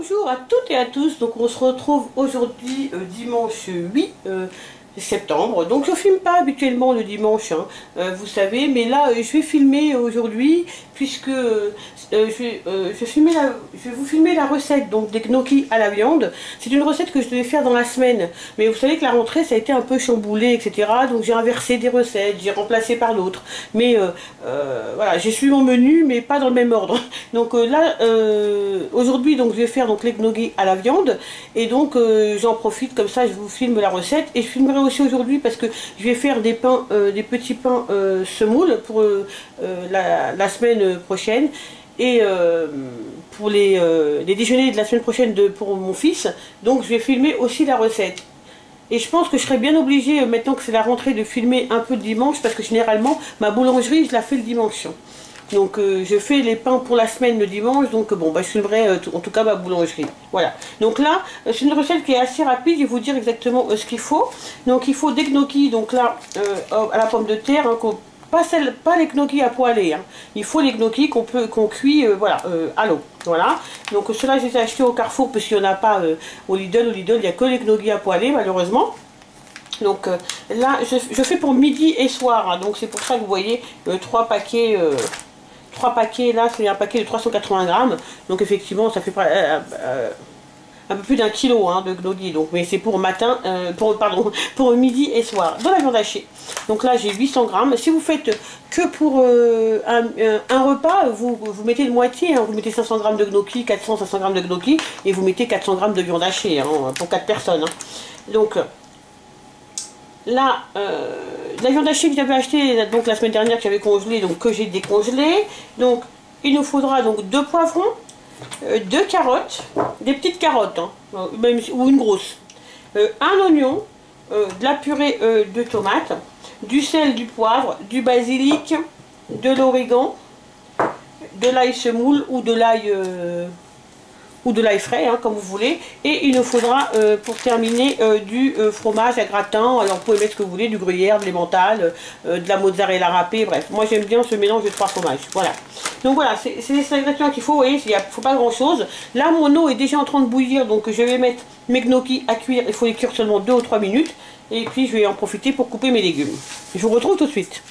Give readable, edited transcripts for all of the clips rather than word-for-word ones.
Bonjour à toutes et à tous, donc on se retrouve aujourd'hui dimanche 8 septembre. Donc je filme pas habituellement le dimanche, hein, vous savez, mais là je vais filmer aujourd'hui puisque je vais vous filmer la recette donc des gnocchis à la viande. C'est une recette que je devais faire dans la semaine, mais vous savez que la rentrée ça a été un peu chamboulé, etc. Donc j'ai inversé des recettes, j'ai remplacé par l'autre, mais voilà, j'ai suivi mon menu mais pas dans le même ordre. Donc là aujourd'hui donc je vais faire donc les gnocchis à la viande et donc j'en profite comme ça, je vous filme la recette et je filmerai aussi aujourd'hui parce que je vais faire des pains, des petits pains semoule pour la semaine prochaine et pour les déjeuners de la semaine prochaine pour mon fils. Donc je vais filmer aussi la recette. Et je pense que je serai bien obligée, maintenant que c'est la rentrée, de filmer un peu le dimanche parce que généralement ma boulangerie je la fais le dimanche. Donc je fais les pains pour la semaine le dimanche, donc bon, bah, je filmerai en tout cas ma boulangerie. Voilà. Donc là, c'est une recette qui est assez rapide, je vais vous dire exactement ce qu'il faut. Donc il faut des gnocchis, donc là, à la pomme de terre, hein, pas les gnocchis à poêler, hein. Il faut les gnocchis qu'on cuit voilà, à l'eau. Voilà. Donc ceux-là, je les ai achetés au Carrefour parce qu'il n'y en a pas au Lidl. Au Lidl, il n'y a que les gnocchis à poêler, malheureusement. Donc là, je fais pour midi et soir, hein. Donc c'est pour ça que vous voyez 3 paquets... 3 paquets, là c'est un paquet de 380 grammes, donc effectivement ça fait un peu plus d'1 kilo hein, de gnocchis, donc, mais c'est pour matin, pour midi et soir, dans la viande hachée. Donc là j'ai 800 grammes, si vous faites que pour un repas, vous mettez de moitié, hein, vous mettez 500 grammes de gnocchis, 400-500 grammes de gnocchis, et vous mettez 400 grammes de viande hachée, hein, pour 4 personnes. Hein. Donc là, la viande hachée que j'avais achetée donc la semaine dernière, que j'avais congelée, donc que j'ai décongelée. Donc il nous faudra donc 2 poivrons, 2 carottes, des petites carottes, hein, même, ou une grosse, un oignon, de la purée de tomates, du sel, du poivre, du basilic, de l'origan, de l'ail semoule ou de l'ail frais, hein, comme vous voulez. Et il nous faudra pour terminer du fromage à gratin. Alors vous pouvez mettre ce que vous voulez, du gruyère, de l'emmental, de la mozzarella râpée, bref. Moi j'aime bien ce mélange de 3 fromages. Voilà. Donc voilà, c'est les ingrédients qu'il faut. Vous voyez, il ne faut pas grand chose. Là mon eau est déjà en train de bouillir, donc je vais mettre mes gnocchis à cuire. Il faut les cuire seulement 2 ou 3 minutes. Et puis je vais en profiter pour couper mes légumes. Je vous retrouve tout de suite.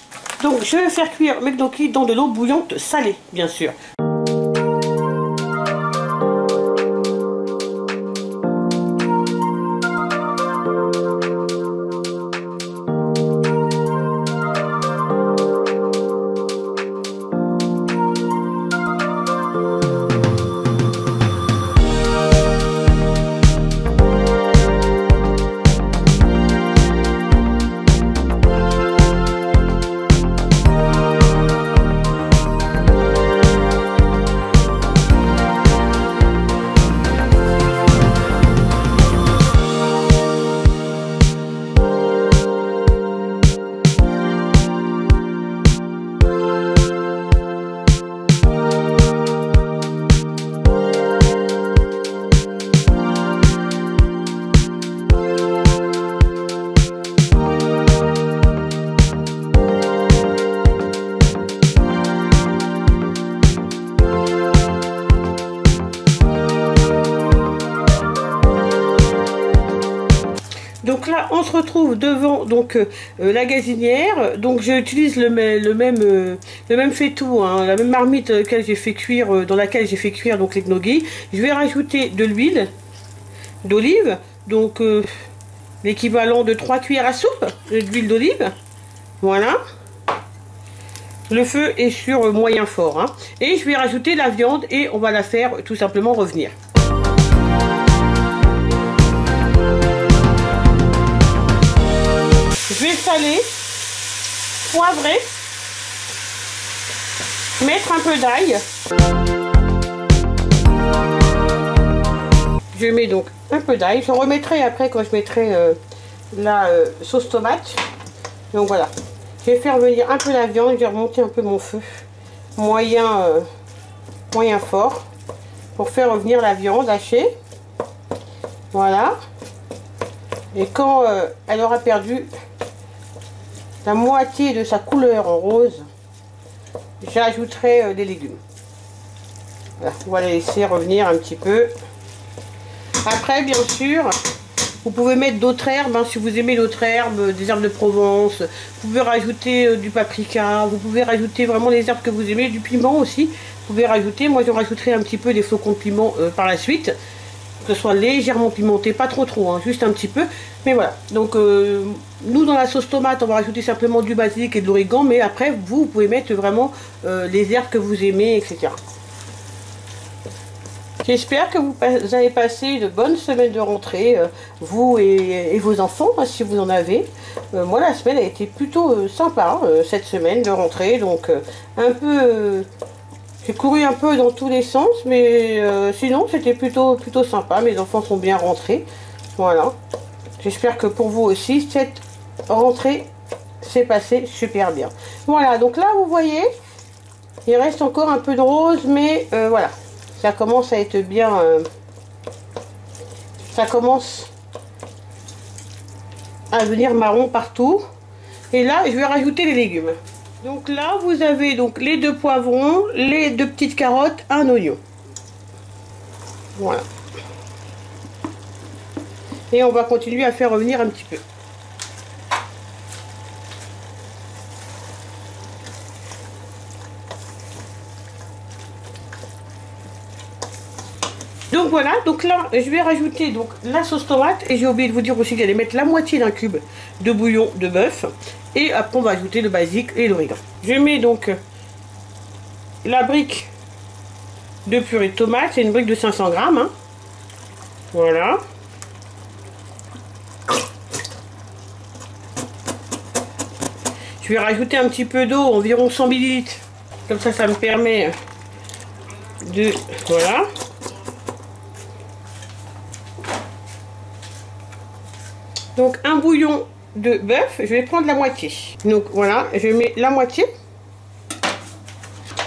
Donc je vais faire cuire mes gnocchis dans de l'eau bouillante salée, bien sûr. Donc là, on se retrouve devant donc la gazinière. Donc j'utilise le même faitout, hein, la même marmite dans laquelle j'ai fait cuire donc les gnocchis. Je vais rajouter de l'huile d'olive, donc l'équivalent de 3 cuillères à soupe d'huile d'olive. Voilà. Le feu est sur moyen fort, hein. Et je vais rajouter la viande et on va la faire tout simplement revenir. Je vais saler, poivrer, mettre un peu d'ail. Je mets donc un peu d'ail. Je remettrai après quand je mettrai la sauce tomate. Donc voilà. Je vais faire venir un peu la viande. Je vais remonter un peu mon feu moyen fort pour faire revenir la viande hachée. Voilà. Et quand elle aura perdu la moitié de sa couleur en rose, j'ajouterai des légumes. Voilà, on va les laisser revenir un petit peu. Après, bien sûr, vous pouvez mettre d'autres herbes, hein, si vous aimez d'autres herbes, des herbes de Provence. Vous pouvez rajouter du paprika, vous pouvez rajouter vraiment les herbes que vous aimez, du piment aussi. Vous pouvez rajouter, moi je rajouterai un petit peu des flocons de piment par la suite. Que ce soit légèrement pimenté, pas trop hein, juste un petit peu. Mais voilà, donc nous dans la sauce tomate, on va rajouter simplement du basilic et de l'origan. Mais après, vous pouvez mettre vraiment les herbes que vous aimez, etc. J'espère que vous avez passé une bonne semaine de rentrée, vous et vos enfants, hein, si vous en avez. Moi, la semaine a été plutôt sympa, cette semaine de rentrée. Donc, un peu... j'ai couru un peu dans tous les sens, mais sinon, c'était plutôt sympa. Mes enfants sont bien rentrés. Voilà. J'espère que pour vous aussi, cette rentrée s'est passée super bien. Voilà, donc là, vous voyez, il reste encore un peu de rose, mais voilà. Ça commence à être bien... ça commence à devenir marron partout. Et là, je vais rajouter les légumes. Donc là, vous avez donc les 2 poivrons, les 2 petites carottes, un oignon. Voilà. Et on va continuer à faire revenir un petit peu. Donc voilà, donc là je vais rajouter donc la sauce tomate et j'ai oublié de vous dire aussi que j'allais mettre la moitié d'un cube de bouillon de bœuf et après on va ajouter le basique et l'origan. Je mets donc la brique de purée de tomate, c'est une brique de 500 grammes. Hein. Voilà. Je vais rajouter un petit peu d'eau, environ 100 ml. Comme ça me permet de... Voilà. Donc un bouillon de bœuf, je vais prendre la moitié. Donc voilà, je mets la moitié.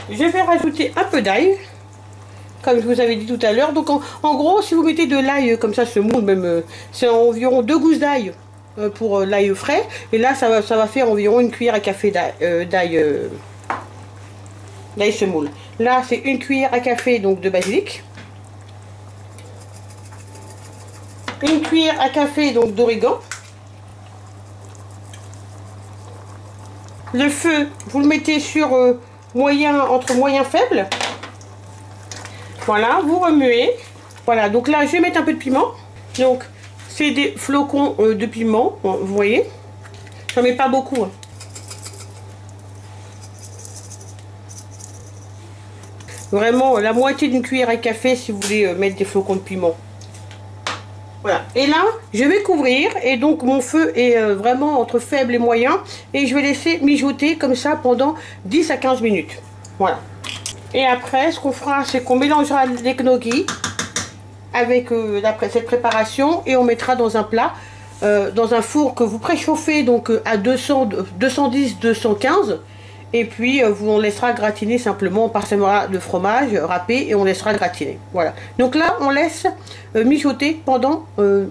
Je vais rajouter un peu d'ail, comme je vous avais dit tout à l'heure. Donc en gros, si vous mettez de l'ail comme ça, semoule, même c'est environ 2 gousses d'ail pour l'ail frais. Et là, ça va faire environ une cuillère à café d'ail semoule. Là, c'est une cuillère à café donc de basilic. Une cuillère à café donc d'origan. Le feu, vous le mettez sur moyen, entre moyen faible. Voilà, vous remuez. Voilà, donc là, je vais mettre un peu de piment. Donc, c'est des flocons de piment, vous voyez. J'en mets pas beaucoup. Hein. Vraiment, la moitié d'une cuillère à café si vous voulez mettre des flocons de piment. Voilà, et là, je vais couvrir, et donc mon feu est vraiment entre faible et moyen, et je vais laisser mijoter comme ça pendant 10 à 15 minutes. Voilà. Et après, ce qu'on fera, c'est qu'on mélangera les gnocchis avec cette préparation, et on mettra dans un plat, dans un four que vous préchauffez donc à 210-215, et puis on laissera gratiner simplement, on parsemera de fromage râpé et on laissera gratiner. Voilà. Donc là, on laisse mijoter pendant,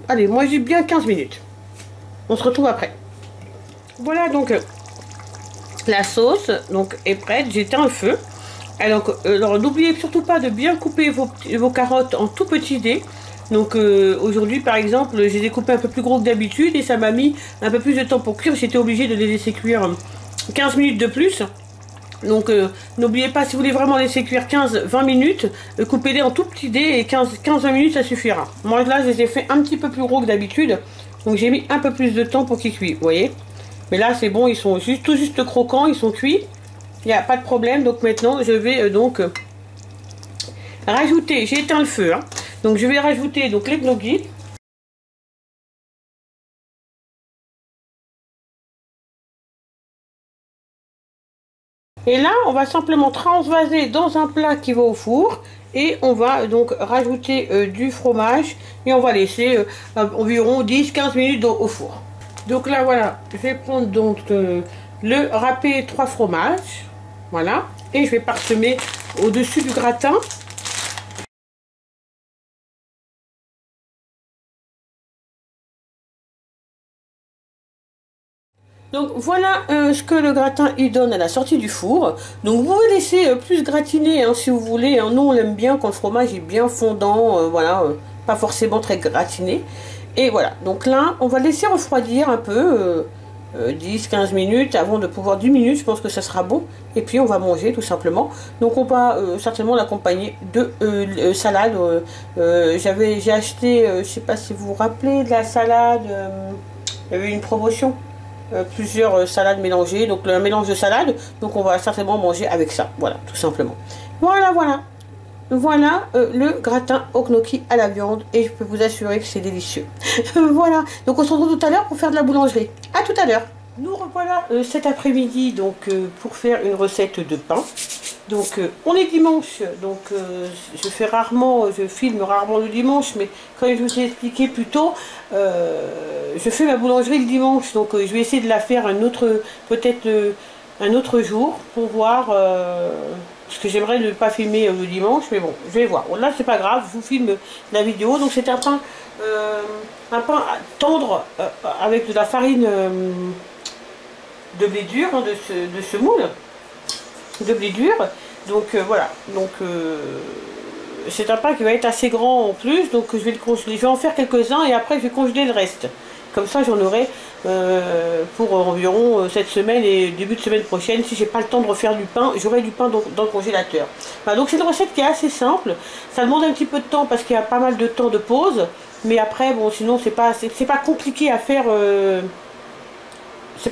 allez, moi je dis bien 15 minutes. On se retrouve après. Voilà, donc la sauce donc, est prête, j'éteins le feu. Alors n'oubliez surtout pas de bien couper vos carottes en tout petits dés. Donc aujourd'hui par exemple, j'ai découpé un peu plus gros que d'habitude et ça m'a mis un peu plus de temps pour cuire. J'étais obligée de les laisser cuire 15 minutes de plus. Donc n'oubliez pas, si vous voulez vraiment laisser cuire 15-20 minutes, coupez-les en tout petits dés et 15-20 minutes ça suffira. Moi là je les ai fait un petit peu plus gros que d'habitude. Donc j'ai mis un peu plus de temps pour qu'ils cuisent, vous voyez. Mais là c'est bon, ils sont tout juste croquants, ils sont cuits. Il n'y a pas de problème. Donc maintenant je vais rajouter, j'ai éteint le feu. Hein. Donc je vais rajouter donc les gnocchis. Et là, on va simplement transvaser dans un plat qui va au four. Et on va donc rajouter du fromage. Et on va laisser environ 10-15 minutes au four. Donc là, voilà. Je vais prendre donc le râpé 3 fromages. Voilà. Et je vais parsemer au-dessus du gratin. Donc voilà ce que le gratin il donne à la sortie du four. Donc vous pouvez laisser plus gratiner hein, si vous voulez. Hein. Nous on aime bien quand le fromage est bien fondant, voilà, pas forcément très gratiné. Et voilà, donc là, on va laisser refroidir un peu, 10-15 minutes avant de pouvoir 10 minutes, je pense que ça sera bon. Et puis on va manger tout simplement. Donc on va certainement l'accompagner de salade. J'ai acheté, je sais pas si vous vous rappelez de la salade, il y avait une promotion, plusieurs salades mélangées, donc un mélange de salade. Donc on va certainement manger avec ça, voilà, tout simplement. Voilà le gratin au gnocchi à la viande et je peux vous assurer que c'est délicieux. Voilà, donc on se retrouve tout à l'heure pour faire de la boulangerie. À tout à l'heure. Nous revoilà cet après-midi donc pour faire une recette de pain. Donc on est dimanche, donc je filme rarement le dimanche, mais comme je vous ai expliqué plus tôt, je fais ma boulangerie le dimanche, donc je vais essayer de la faire peut-être un autre jour pour voir. Parce que j'aimerais ne pas filmer le dimanche, mais bon, je vais voir. Bon, là, c'est pas grave, je vous filme la vidéo. Donc, c'est un pain tendre avec de la farine de blé dur, hein, de semoule, de blé dur. Donc, voilà. Donc, c'est un pain qui va être assez grand en plus. Donc, je vais le congeler. Je vais en faire quelques-uns et après, je vais congeler le reste. Comme ça, j'en aurai pour environ cette semaine et début de semaine prochaine. Si j'ai pas le temps de refaire du pain, j'aurai du pain dans le congélateur. Voilà, donc c'est une recette qui est assez simple. Ça demande un petit peu de temps parce qu'il y a pas mal de temps de pause. Mais après, bon, sinon c'est pas compliqué à faire. C'est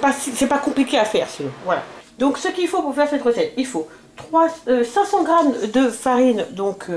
pas compliqué à faire sinon. Voilà. Donc ce qu'il faut pour faire cette recette, il faut 500 g de farine, donc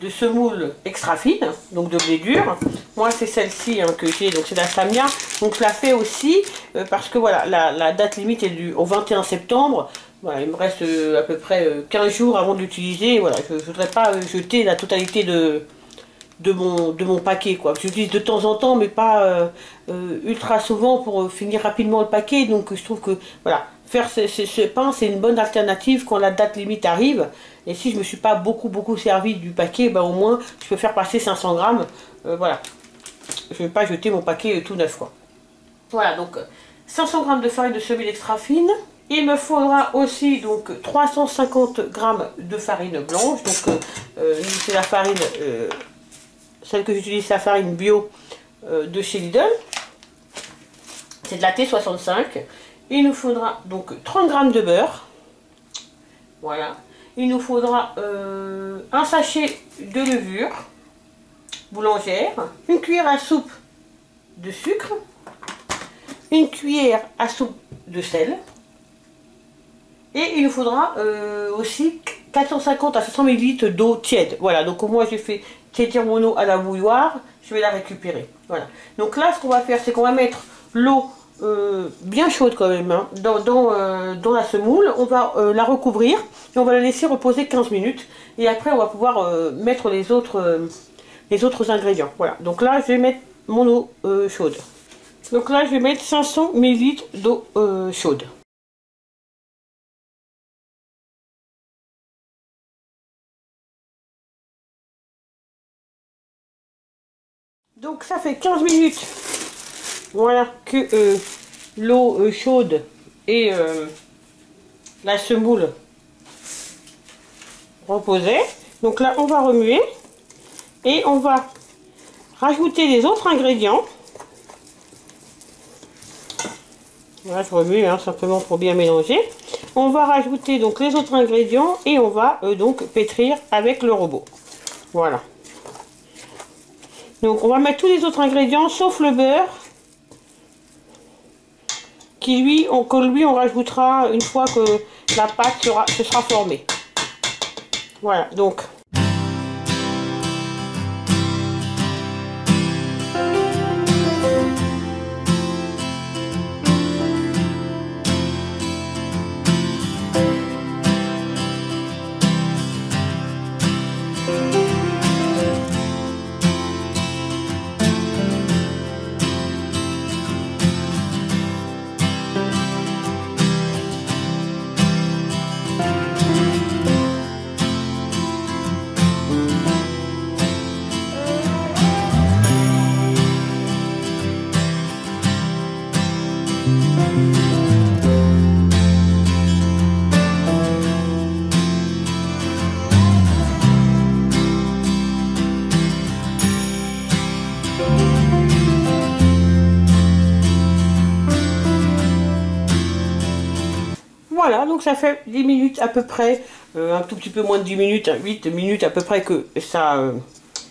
de semoule extra fine, donc de blé dur. Moi c'est celle-ci hein, que j'ai, donc c'est la Samia. Donc je la fais aussi parce que voilà, la date limite est au 21 septembre. Voilà, il me reste à peu près 15 jours avant de l'utiliser. Voilà, je ne voudrais pas jeter la totalité de mon paquet quoi. J'utilise de temps en temps mais pas ultra souvent pour finir rapidement le paquet. Donc je trouve que voilà, faire ce pain c'est une bonne alternative quand la date limite arrive. Et si je me suis pas beaucoup servi du paquet, bah au moins je peux faire passer 500 grammes. Voilà, je vais pas jeter mon paquet tout neuf quoi. Voilà, donc 500 g de farine de semoule extra fine. Il me faudra aussi donc 350 g de farine blanche. Donc c'est la farine, celle que j'utilise, c'est la farine bio de chez Lidl. C'est de la T65. Il nous faudra donc 30 g de beurre. Voilà. Il nous faudra un sachet de levure boulangère, une cuillère à soupe de sucre, une cuillère à soupe de sel. Et il nous faudra aussi 450 à 500 ml d'eau tiède. Voilà, donc moi j'ai fait tiédir mon eau à la bouilloire, je vais la récupérer. Voilà. Donc là, ce qu'on va faire, c'est qu'on va mettre l'eau bien chaude quand même hein, dans la semoule. On va la recouvrir et on va la laisser reposer 15 minutes. Et après, on va pouvoir mettre les autres ingrédients. Voilà, donc là, je vais mettre mon eau chaude. Donc là, je vais mettre 500 ml d'eau chaude. Donc ça fait 15 minutes, voilà, que l'eau chaude et la semoule reposaient. Donc là, on va remuer et on va rajouter les autres ingrédients. Voilà, je remue hein, simplement pour bien mélanger. On va rajouter donc les autres ingrédients et on va donc pétrir avec le robot. Voilà. Donc on va mettre tous les autres ingrédients sauf le beurre qui lui on rajoutera une fois que la pâte se sera formée. Voilà, donc voilà, donc ça fait 10 minutes à peu près, un tout petit peu moins de 10 minutes, 8 minutes à peu près que ça,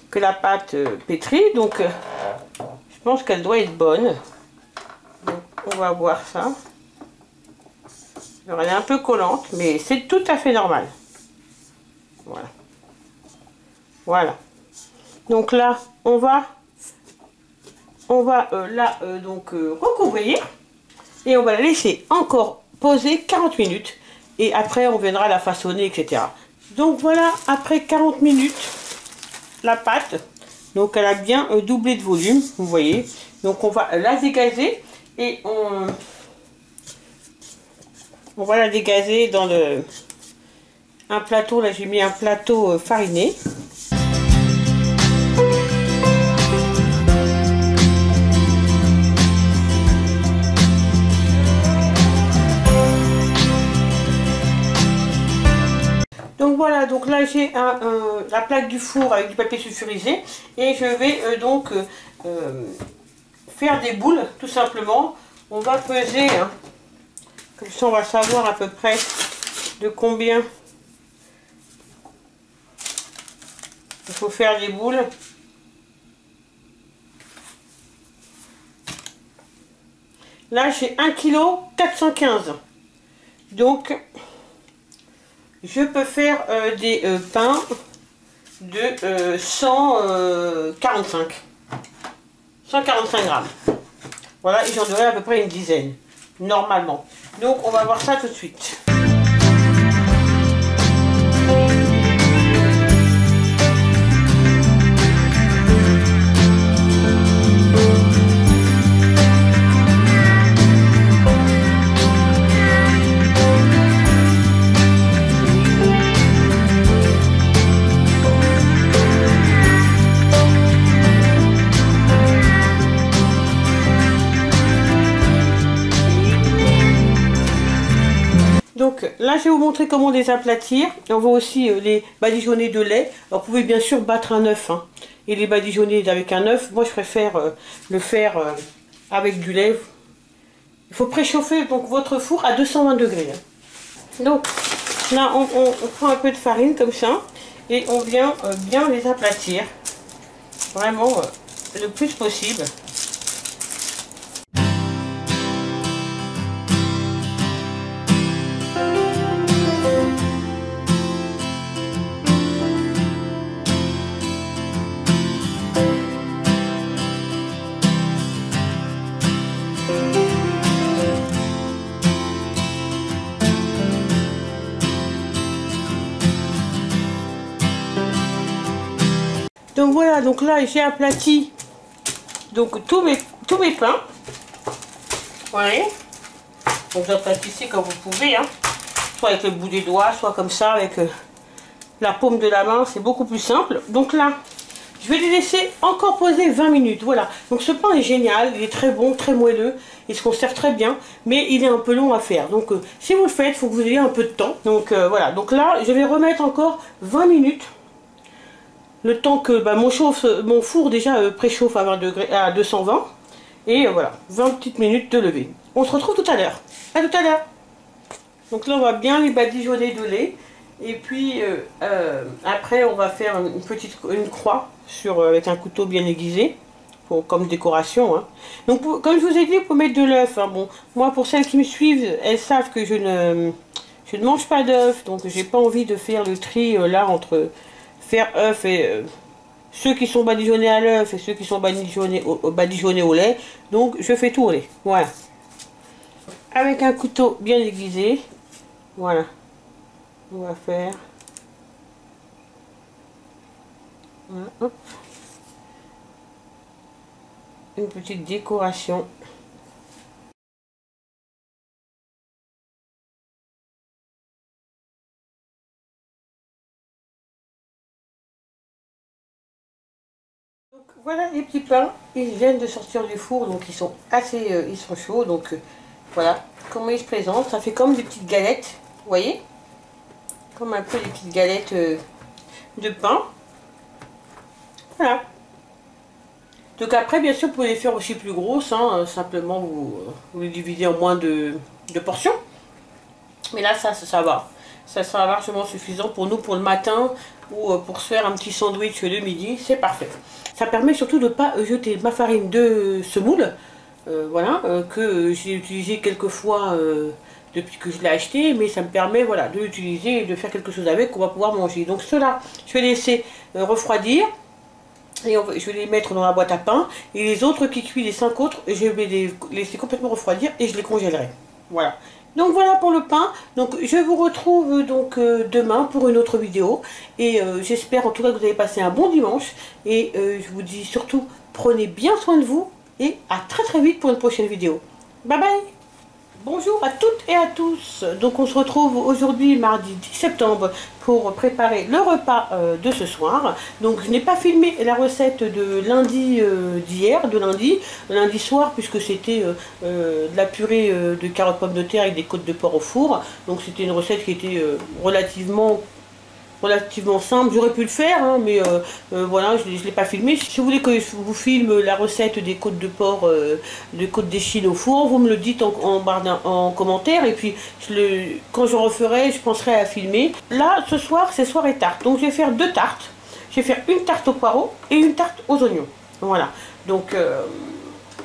que la pâte pétrit. Donc je pense qu'elle doit être bonne. Donc, on va voir ça. Alors, elle est un peu collante, mais c'est tout à fait normal. Voilà. Voilà. Donc là, on va donc recouvrir et on va la laisser encore poser 40 minutes et après on viendra la façonner, etc. Donc voilà, après 40 minutes, la pâte, donc elle a bien doublé de volume, vous voyez. Donc on va la dégazer et on va la dégazer dans un plateau. Là j'ai mis un plateau fariné. Donc voilà, donc là j'ai la plaque du four avec du papier sulfurisé et je vais donc faire des boules tout simplement. On va peser, hein, comme ça on va savoir à peu près de combien il faut faire des boules. Là j'ai 1,415 kg. Donc je peux faire des pains de 145 grammes. Voilà, et j'en aurai à peu près une dizaine, normalement. Donc on va voir ça tout de suite. Donc là je vais vous montrer comment les aplatir. On voit aussi les badigeonnés de lait. Alors vous pouvez bien sûr battre un œuf, hein, et les badigeonner avec un œuf. Moi je préfère le faire avec du lait. Il faut préchauffer donc votre four à 220 degrés. Hein. Donc là on prend un peu de farine comme ça et on vient bien les aplatir. Vraiment le plus possible. Donc voilà, donc là j'ai aplati donc tous mes pains. Voilà. Donc vous aplatissez comme vous pouvez, hein. Soit avec le bout des doigts, soit comme ça avec la paume de la main, c'est beaucoup plus simple. Donc là, je vais les laisser encore poser 20 minutes. Voilà. Donc ce pain est génial, il est très bon, très moelleux, il se conserve très bien, mais il est un peu long à faire. Donc si vous le faites, il faut que vous ayez un peu de temps. Donc voilà. Donc là, je vais remettre encore 20 minutes. Le temps que mon four déjà préchauffe à 20 degrés, à 220. Et voilà, 20 petites minutes de lever. On se retrouve tout à l'heure. À tout à l'heure. Donc là, on va bien les badigeonner de lait. Et puis après, on va faire une croix avec un couteau bien aiguisé. Comme décoration. Hein. Donc comme je vous ai dit, pour mettre de l'œuf. Hein, bon, moi, pour celles qui me suivent, elles savent que je ne mange pas d'œuf. Donc j'ai pas envie de faire le tri là entre faire œuf et ceux qui sont badigeonnés à l'œuf et ceux qui sont badigeonnés au lait. Donc je fais tout au lait. Voilà. Avec un couteau bien aiguisé. Voilà. On va faire. Voilà, hop. Une petite décoration. Donc, voilà les petits pains, ils viennent de sortir du four, donc ils sont assez, ils sont chauds, donc voilà comment ils se présentent. Ça fait comme des petites galettes, vous voyez, comme un peu des petites galettes de pain. Voilà. Donc après, bien sûr, vous pouvez les faire aussi plus grosses, hein, simplement vous les divisez en moins de portions. Mais là, ça va. Ça sera largement suffisant pour nous, pour le matin, ou pour se faire un petit sandwich de midi. C'est parfait. Ça permet surtout de ne pas jeter ma farine de semoule, voilà, que j'ai utilisé quelques fois depuis que je l'ai acheté, mais ça me permet, voilà, de l'utiliser et de faire quelque chose avec qu'on va pouvoir manger. Donc cela, je vais laisser refroidir. Et je vais les mettre dans la boîte à pain. Et les autres qui cuisent, les 5 autres, je vais les laisser complètement refroidir et je les congèlerai. Voilà. Donc voilà pour le pain. Donc je vous retrouve donc demain pour une autre vidéo. Et j'espère en tout cas que vous avez passé un bon dimanche. Et je vous dis surtout, prenez bien soin de vous. Et à très très vite pour une prochaine vidéo. Bye bye. Bonjour à toutes et à tous. Donc on se retrouve aujourd'hui mardi 10 septembre pour préparer le repas de ce soir. Donc je n'ai pas filmé la recette de lundi d'hier, de lundi soir, puisque c'était de la purée de carottes pommes de terre avec des côtes de porc au four. Donc c'était une recette qui était relativement simple. J'aurais pu le faire, hein, mais voilà, je ne l'ai pas filmé. Si vous voulez que je vous filme la recette des côtes de porc, des côtes d'échine au four, vous me le dites en commentaire, et puis quand je referai, je penserai à filmer. Là, ce soir, c'est soirée tarte, donc je vais faire 2 tartes. Je vais faire une tarte aux poireaux et une tarte aux oignons. Voilà, donc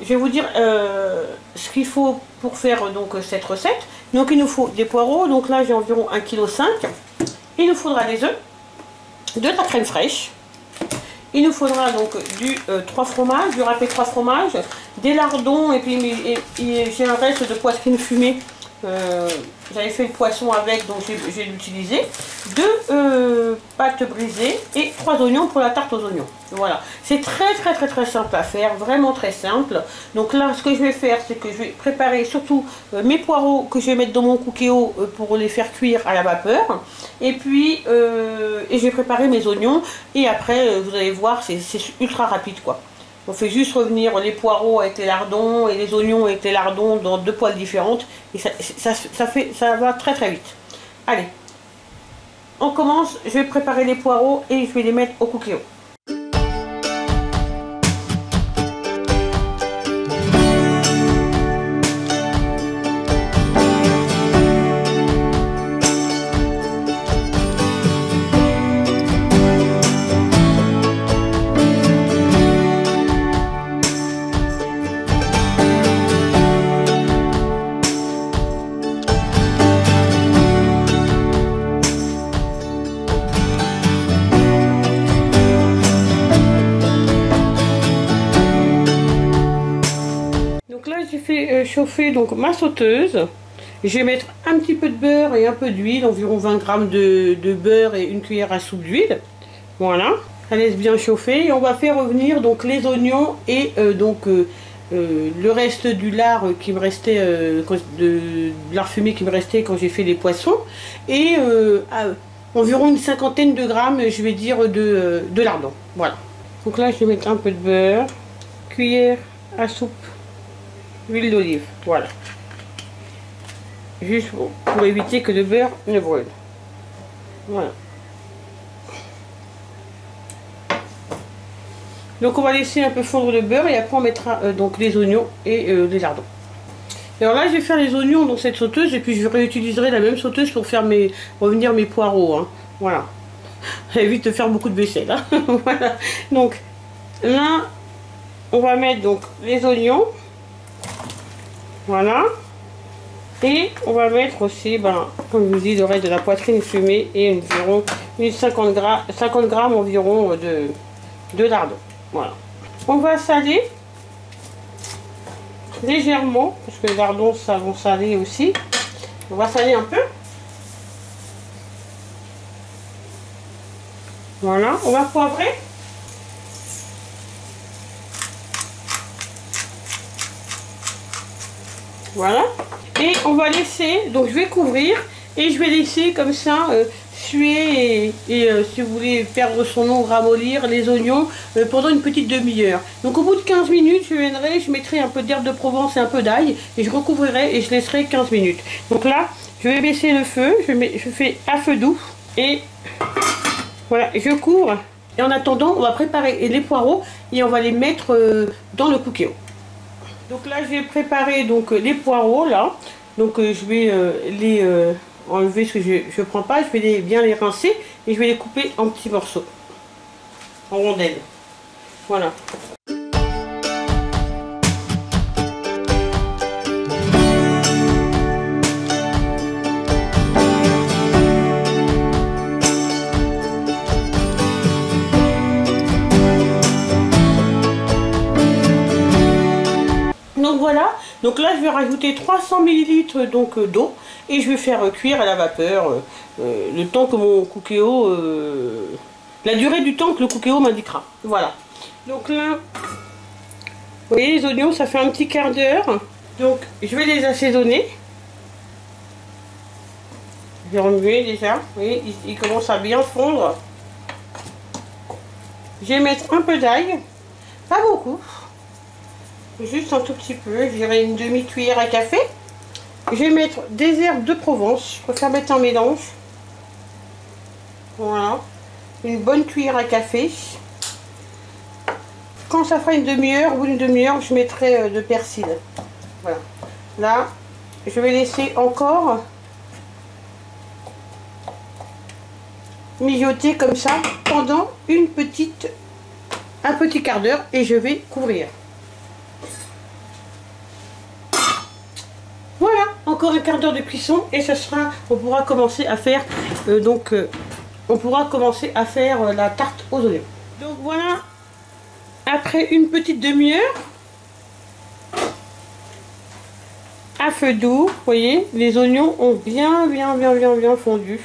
je vais vous dire ce qu'il faut pour faire donc cette recette. Donc il nous faut des poireaux, donc là j'ai environ 1,5 kg. Il nous faudra des œufs, de la crème fraîche. Il nous faudra donc du 3 fromages, du râpé 3 fromages, des lardons, et puis j'ai un reste de poitrine fumée. J'avais fait le poisson avec, donc j'ai l'utilisé. 2 pâtes brisées et 3 oignons pour la tarte aux oignons. Voilà, c'est très simple à faire, vraiment très simple. Donc là, ce que je vais faire, c'est que je vais préparer surtout mes poireaux que je vais mettre dans mon cookéo pour les faire cuire à la vapeur. Et puis, je vais préparer mes oignons. Et après, vous allez voir, c'est ultra rapide, quoi. On fait juste revenir les poireaux avec les lardons et les oignons avec les lardons dans 2 poêles différentes. Et ça va très vite. Allez, on commence. Je vais préparer les poireaux et je vais les mettre au cookéo. J'ai fait chauffer donc ma sauteuse. Je vais mettre un petit peu de beurre et un peu d'huile, environ 20 g de beurre et une cuillère à soupe d'huile. Voilà, ça laisse bien chauffer et on va faire revenir donc les oignons et le reste du lard qui me restait, de lard fumé qui me restait quand j'ai fait les poissons, et environ une 50aine de grammes, je vais dire, de lardons. Voilà. Donc là je vais mettre un peu de beurre, cuillère à soupe d'huile d'olive, voilà, juste pour éviter que le beurre ne brûle. Voilà. Donc on va laisser un peu fondre le beurre et après on mettra donc les oignons et les lardons. Alors là je vais faire les oignons dans cette sauteuse et puis je réutiliserai la même sauteuse pour faire revenir mes poireaux, hein. Voilà. Ça évite de faire beaucoup de vaisselle, hein. Voilà. Donc là on va mettre donc les oignons. Voilà, et on va mettre aussi, comme je vous dis, le reste de la poitrine fumée et environ 50 grammes environ de lardons. Voilà, on va saler légèrement parce que les lardons ça vont saler aussi. On va saler un peu. Voilà, on va poivrer. Voilà, et on va laisser, donc je vais couvrir et je vais laisser comme ça suer et si vous voulez perdre son nom, ramollir les oignons pendant une petite demi-heure. Donc au bout de 15 minutes, je mettrai un peu d'herbe de Provence et un peu d'ail et je recouvrirai et je laisserai 15 minutes. Donc là, je vais baisser le feu, je fais à feu doux et voilà, je couvre. Et en attendant, on va préparer les poireaux et on va les mettre dans le cookéo. Donc là, je vais préparer donc les poireaux là. Donc je vais enlever ce que je prends pas. Je vais bien les rincer et je vais les couper en petits morceaux, en rondelles. Voilà. Donc voilà, donc là je vais rajouter 300 ml d'eau et je vais faire cuire à la vapeur le temps que mon cookéo, la durée du temps que le cookéo m'indiquera. Voilà. Donc là, vous voyez les oignons, ça fait un petit quart d'heure. Donc je vais les assaisonner. Je vais remuer déjà. Vous voyez, ils commencent à bien fondre. Je vais mettre un peu d'ail, pas beaucoup. Juste un tout petit peu, je dirais une demi-cuillère à café. Je vais mettre des herbes de Provence, je préfère mettre un mélange. Voilà, une bonne cuillère à café. Quand ça fera une demi-heure, au bout d'une demi-heure, je mettrai de persil. Voilà, là, je vais laisser encore mijoter comme ça pendant un petit quart d'heure et je vais couvrir. Voilà, encore un quart d'heure de cuisson et ce sera, on pourra commencer à faire la tarte aux oignons. Donc voilà, après une petite demi-heure, à feu doux, vous voyez, les oignons ont bien fondu.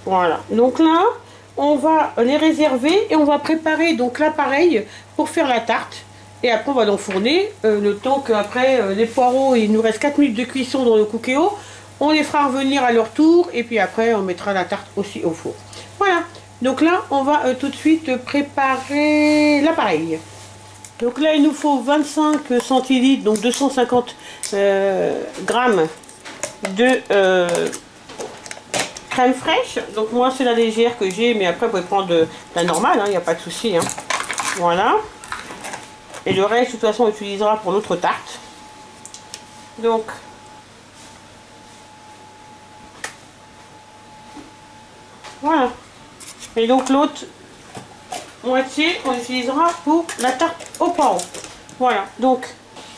Voilà, donc là, on va les réserver et on va préparer donc l'appareil pour faire la tarte. Et après on va l'enfourner, le temps qu'après les poireaux, il nous reste 4 minutes de cuisson dans le cookéo. On les fera revenir à leur tour et puis après on mettra la tarte aussi au four. Voilà, donc là on va tout de suite préparer l'appareil. Donc là il nous faut 25 centilitres, donc 250 grammes de crème fraîche. Donc moi c'est la légère que j'ai, mais après vous pouvez prendre la normale, il n'y a pas de souci. Voilà. Et le reste, de toute façon, on utilisera pour notre tarte. Donc, voilà. Et donc, l'autre moitié, on utilisera pour la tarte aux poireaux. Voilà. Donc,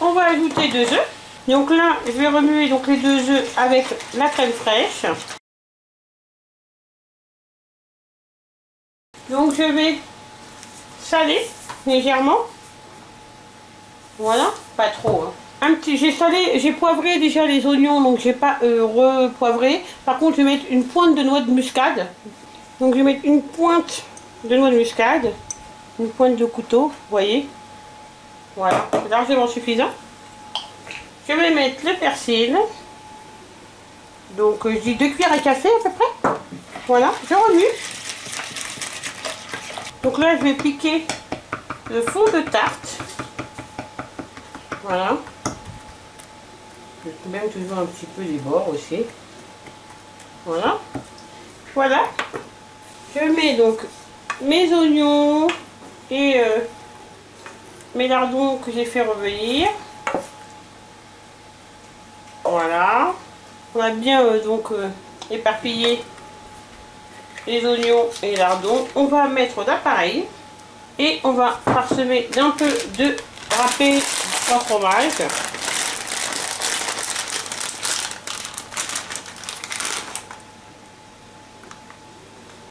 on va ajouter 2 œufs. Donc là, je vais remuer donc les 2 œufs avec la crème fraîche. Donc, je vais saler légèrement. Voilà, pas trop. Un petit, j'ai poivré déjà les oignons, donc j'ai pas repoivré. Par contre, je vais mettre une pointe de noix de muscade. Donc je vais mettre une pointe de noix de muscade, une pointe de couteau, vous voyez. Voilà, c'est largement suffisant. Je vais mettre le persil. Donc je dis 2 cuillères à café à peu près. Voilà, je remue. Donc là, je vais piquer le fond de tarte. Voilà. Je peux même toujours un petit peu les bords aussi. Voilà. Voilà. Je mets donc mes oignons et mes lardons que j'ai fait revenir. Voilà. On a bien éparpillé les oignons et les lardons. On va mettre l'appareil et on va parsemer d'un peu de râpé sans fromage.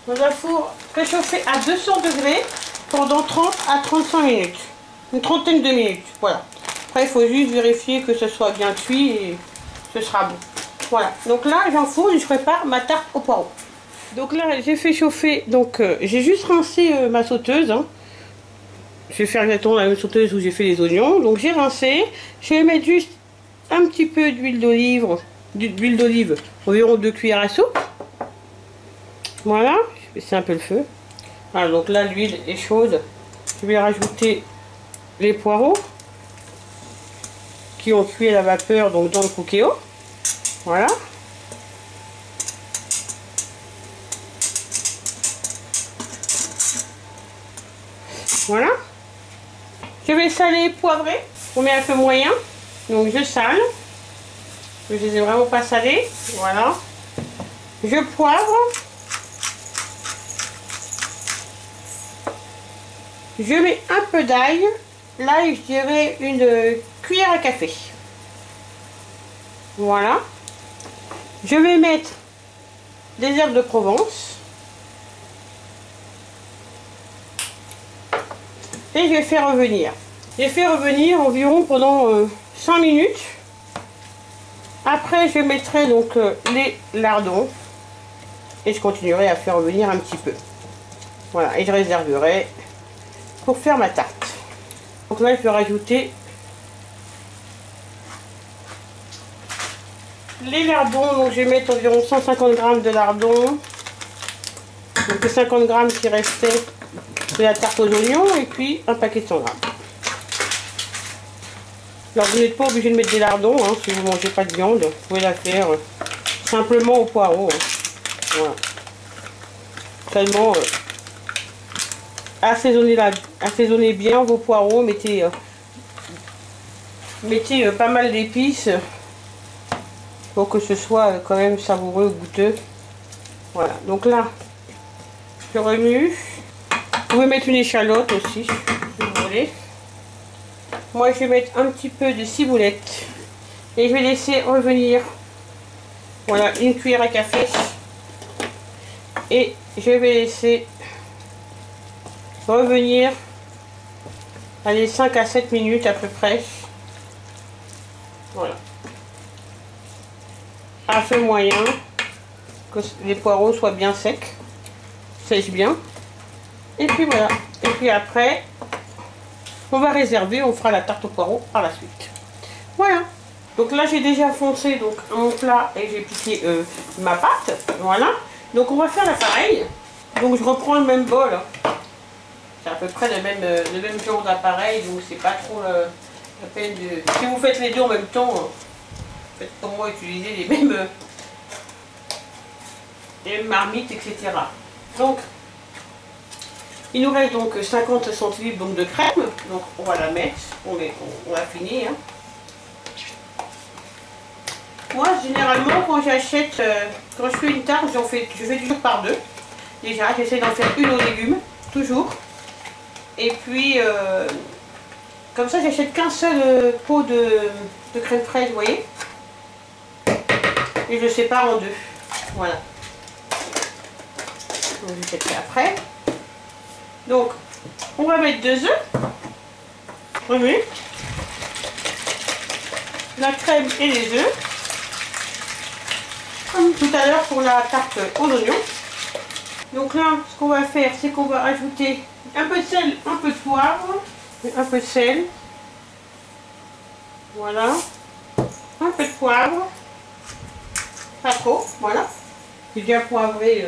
Dans un four préchauffé à 200 degrés pendant 30 à 35 minutes. Une trentaine de minutes. Voilà. Après, il faut juste vérifier que ce soit bien cuit et ce sera bon. Voilà. Donc là, j'enfourne et je prépare ma tarte aux poireaux. Donc là, j'ai fait chauffer. Donc, j'ai juste rincé ma sauteuse. Je vais faire exactement la même sauteuse où j'ai fait les oignons. Donc j'ai rincé. Je vais mettre juste un petit peu d'huile d'olive. Environ 2 cuillères à soupe. Voilà. Je vais baisser un peu le feu. Voilà, donc là l'huile est chaude. Je vais rajouter les poireaux qui ont cuit à la vapeur donc dans le cookéo. Voilà. Voilà. Je vais saler et poivrer. On met un feu moyen. Donc je sale. Je les ai vraiment pas salés. Voilà. Je poivre. Je mets un peu d'ail. L'ail, je dirais une cuillère à café. Voilà. Je vais mettre des herbes de Provence. Et je vais faire revenir. J'ai fait revenir environ pendant 5 minutes. Après, je mettrai donc les lardons. Et je continuerai à faire revenir un petit peu. Voilà, et je réserverai pour faire ma tarte. Donc là, je vais rajouter les lardons. Donc je vais mettre environ 150 g de lardons. Donc les 50 g qui restaient de la tarte aux oignons. Et puis un paquet de 100 g. Alors vous n'êtes pas obligé de mettre des lardons, hein, si vous ne mangez pas de viande. Vous pouvez la faire simplement au poireau. Hein. Voilà. Seulement assaisonnez bien vos poireaux. Mettez pas mal d'épices pour que ce soit quand même savoureux, goûteux. Voilà, donc là, je remue. Vous pouvez mettre une échalote aussi, si vous voulez. Moi, je vais mettre un petit peu de ciboulette. Et je vais laisser revenir, voilà, une cuillère à café. Et je vais laisser revenir, allez, 5 à 7 minutes à peu près. Voilà. À feu moyen, que les poireaux soient bien secs, sèchent bien. Et puis voilà. Et puis après, on va réserver, on fera la tarte aux poireaux par la suite. Voilà. Donc là, j'ai déjà foncé donc mon plat et j'ai piqué ma pâte. Voilà. Donc on va faire l'appareil. Donc je reprends le même bol. C'est à peu près le même genre d'appareil, donc c'est pas trop la peine de... Si vous faites les deux en même temps, faites comme moi, utilisez les mêmes marmites, etc. Donc, il nous reste donc 50 centilitres donc, de crème. Donc on va la mettre, on va finir. Hein. Moi, généralement, quand j'achète, quand je fais une tarte, je fais toujours par deux. Déjà, j'essaie d'en faire une aux légumes, toujours. Et puis, comme ça, j'achète qu'un seul pot de crème fraîche, vous voyez. Et je le sépare en deux. Voilà. Donc, je fais ça après. Donc, on va mettre 2 œufs. Vous voyez. La crème et les œufs. Comme tout à l'heure pour la tarte aux oignons. Donc là, ce qu'on va faire, c'est qu'on va ajouter un peu de sel, un peu de poivre, un peu de sel. Voilà. Un peu de poivre. Pas trop, voilà. J'ai déjà poivré.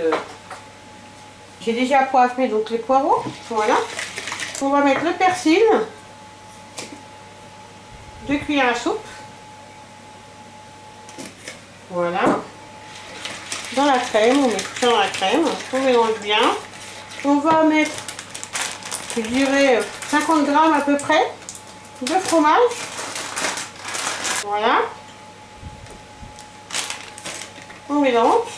J'ai déjà poivré donc les poireaux. Voilà. On va mettre le persil. 2 cuillères à soupe. Voilà. Dans la crème, on met tout ça dans la crème, on mélange bien. On va mettre, je dirais, 50 g à peu près de fromage. Voilà. On mélange.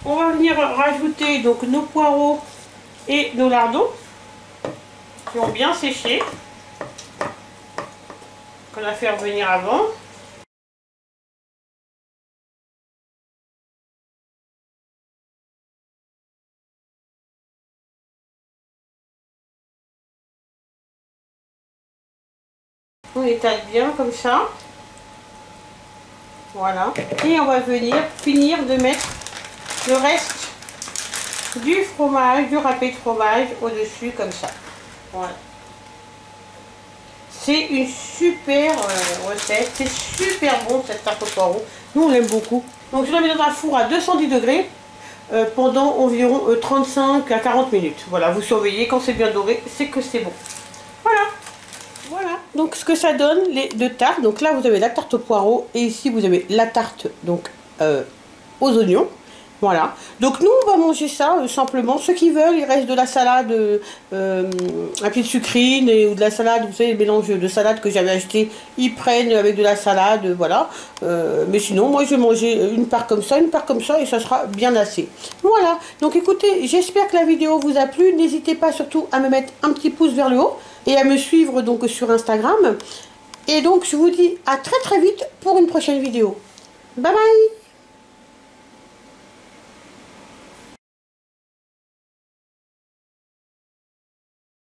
On va venir rajouter donc nos poireaux et nos lardons qui ont bien séché. Qu'on a fait revenir avant. On étale bien comme ça. Voilà. Et on va venir finir de mettre le reste du fromage, du râpé de fromage au-dessus comme ça. Voilà. C'est une super recette, c'est super bon cette tarte aux poireaux. Nous on l'aime beaucoup. Donc je la mets dans un four à 210 degrés pendant environ 35 à 40 minutes. Voilà, vous surveillez, quand c'est bien doré, c'est que c'est bon. Voilà. Voilà. Donc ce que ça donne, les deux tartes. Donc là vous avez la tarte aux poireaux et ici vous avez la tarte donc aux oignons. Voilà, donc nous on va manger ça simplement, ceux qui veulent, il reste de la salade, un pied de sucrine ou de la salade, vous savez, le mélange de salade que j'avais acheté, ils prennent avec de la salade, voilà, mais sinon moi je vais manger une part comme ça et ça sera bien assez. Voilà, donc écoutez, j'espère que la vidéo vous a plu, n'hésitez pas surtout à me mettre un petit pouce vers le haut et à me suivre donc sur Instagram, et donc je vous dis à très vite pour une prochaine vidéo. Bye bye.